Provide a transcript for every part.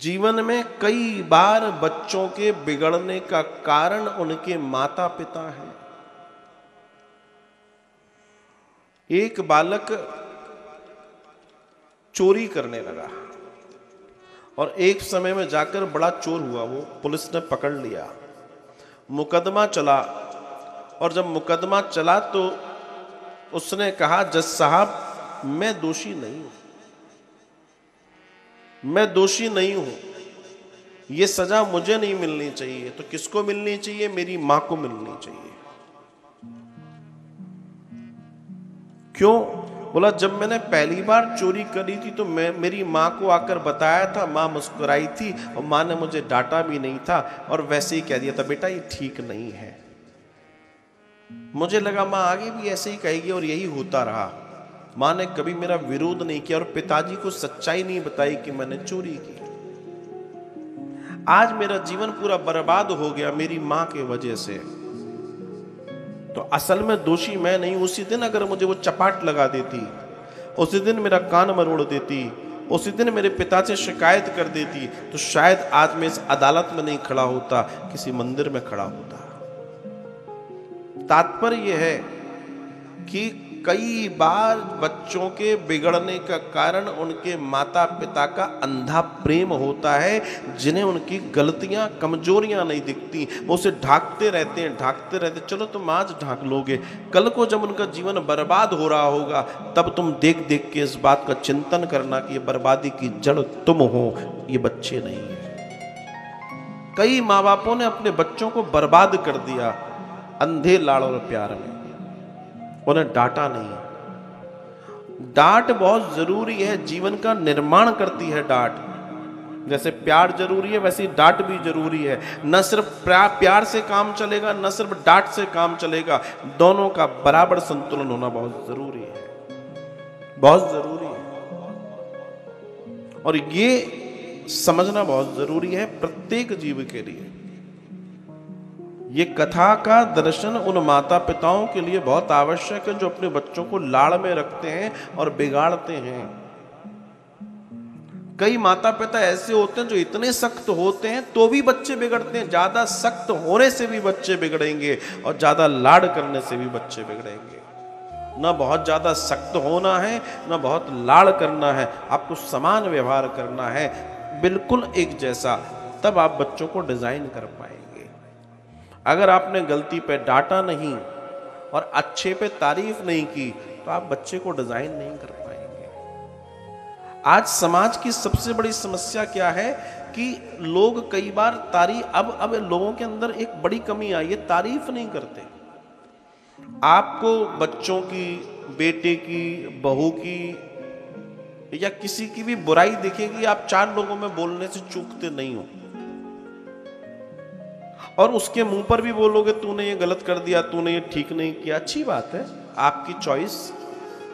जीवन में कई बार बच्चों के बिगड़ने का कारण उनके माता पिता हैं। एक बालक चोरी करने लगा और एक समय में जाकर बड़ा चोर हुआ। वो पुलिस ने पकड़ लिया, मुकदमा चला, और जब मुकदमा चला तो उसने कहा, जज साहब मैं दोषी नहीं हूं, मैं दोषी नहीं हूं, ये सजा मुझे नहीं मिलनी चाहिए। तो किसको मिलनी चाहिए? मेरी मां को मिलनी चाहिए। क्यों? बोला, जब मैंने पहली बार चोरी करी थी तो मेरी मां को आकर बताया था, मां मुस्कुराई थी और मां ने मुझे डांटा भी नहीं था और वैसे ही कह दिया था, बेटा ये ठीक नहीं है। मुझे लगा मां आगे भी ऐसे ही कहेगी और यही होता रहा। मां ने कभी मेरा विरोध नहीं किया और पिताजी को सच्चाई नहीं बताई कि मैंने चोरी की। आज मेरा जीवन पूरा बर्बाद हो गया मेरी मां के वजह से। तो असल में दोषी मैं नहीं। उसी दिन अगर मुझे वो चपाट लगा देती, उसी दिन मेरा कान मरोड़ देती, उसी दिन मेरे पिता से शिकायत कर देती, तो शायद आज मैं इस अदालत में नहीं खड़ा होता, किसी मंदिर में खड़ा होता। तात्पर्य यह है कि कई बार बच्चों के बिगड़ने का कारण उनके माता पिता का अंधा प्रेम होता है, जिन्हें उनकी गलतियां कमजोरियां नहीं दिखती। वो उसे ढांकते रहते हैं, ढांकते रहते। चलो तुम आज ढांक लोगे, कल को जब उनका जीवन बर्बाद हो रहा होगा तब तुम देख देख के इस बात का चिंतन करना कि ये बर्बादी की जड़ तुम हो, ये बच्चे नहीं है। कई माँ बापों ने अपने बच्चों को बर्बाद कर दिया अंधे लाड़ और प्यार में, उन्हें डांटा नहीं। डांट बहुत जरूरी है, जीवन का निर्माण करती है डांट। जैसे प्यार जरूरी है वैसे डांट भी जरूरी है। न सिर्फ प्यार से काम चलेगा, न सिर्फ डांट से काम चलेगा, दोनों का बराबर संतुलन होना बहुत जरूरी है, बहुत जरूरी है। और ये समझना बहुत जरूरी है प्रत्येक जीव के लिए। ये कथा का दर्शन उन माता पिताओं के लिए बहुत आवश्यक है जो अपने बच्चों को लाड़ में रखते हैं और बिगाड़ते हैं। कई माता पिता ऐसे होते हैं जो इतने सख्त होते हैं तो भी बच्चे बिगड़ते हैं। ज्यादा सख्त होने से भी बच्चे बिगड़ेंगे और ज्यादा लाड़ करने से भी बच्चे बिगड़ेंगे। ना बहुत ज्यादा सख्त होना है, ना बहुत लाड़ करना है। आपको समान व्यवहार करना है, बिल्कुल एक जैसा, तब आप बच्चों को डिजाइन कर पाएंगे। अगर आपने गलती पे डांटा नहीं और अच्छे पे तारीफ नहीं की तो आप बच्चे को डिजाइन नहीं कर पाएंगे। आज समाज की सबसे बड़ी समस्या क्या है कि लोग कई बार अब लोगों के अंदर एक बड़ी कमी आई है, तारीफ नहीं करते। आपको बच्चों की, बेटे की, बहू की या किसी की भी बुराई दिखेगी, आप 4 लोगों में बोलने से चूकते नहीं हो और उसके मुंह पर भी बोलोगे तूने ये गलत कर दिया, तूने ये ठीक नहीं किया। अच्छी बात है, आपकी चॉइस।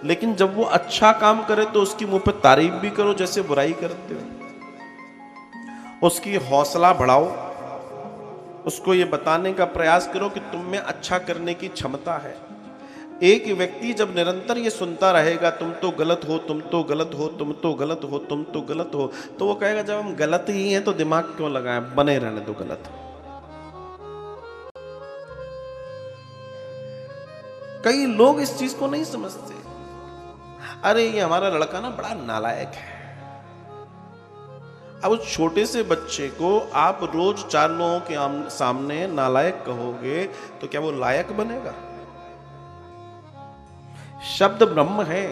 लेकिन जब वो अच्छा काम करे तो उसकी मुंह पे तारीफ भी करो जैसे बुराई करते हो। उसकी हौसला बढ़ाओ, उसको ये बताने का प्रयास करो कि तुम में अच्छा करने की क्षमता है। एक व्यक्ति जब निरंतर ये सुनता रहेगा तुम तो गलत हो, तुम तो गलत हो, तुम तो गलत हो, तुम तो गलत हो, तो वो कहेगा जब हम गलत ही हैं तो दिमाग क्यों लगाएं, बने रहने दो गलत। कई लोग इस चीज को नहीं समझते। अरे ये हमारा लड़का ना बड़ा नालायक है। अब उस छोटे से बच्चे को आप रोज 4 लोगों के सामने नालायक कहोगे तो क्या वो लायक बनेगा? शब्द ब्रह्म है।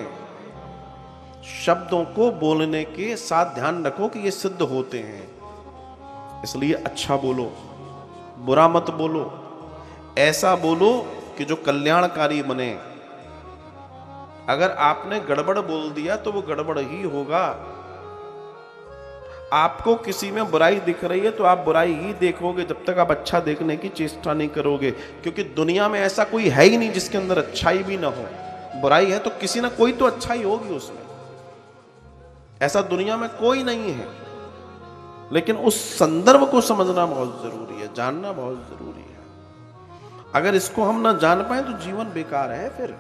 शब्दों को बोलने के साथ ध्यान रखो कि ये सिद्ध होते हैं, इसलिए अच्छा बोलो, बुरा मत बोलो। ऐसा बोलो कि जो कल्याणकारी बने। अगर आपने गड़बड़ बोल दिया तो वो गड़बड़ ही होगा। आपको किसी में बुराई दिख रही है तो आप बुराई ही देखोगे जब तक आप अच्छा देखने की चेष्टा नहीं करोगे, क्योंकि दुनिया में ऐसा कोई है ही नहीं जिसके अंदर अच्छाई भी ना हो। बुराई है तो किसी ना कोई तो अच्छाई होगी उसमें, ऐसा दुनिया में कोई नहीं है। लेकिन उस संदर्भ को समझना बहुत जरूरी है, जानना बहुत जरूरी है। अगर इसको हम ना जान पाए तो जीवन बेकार है फिर।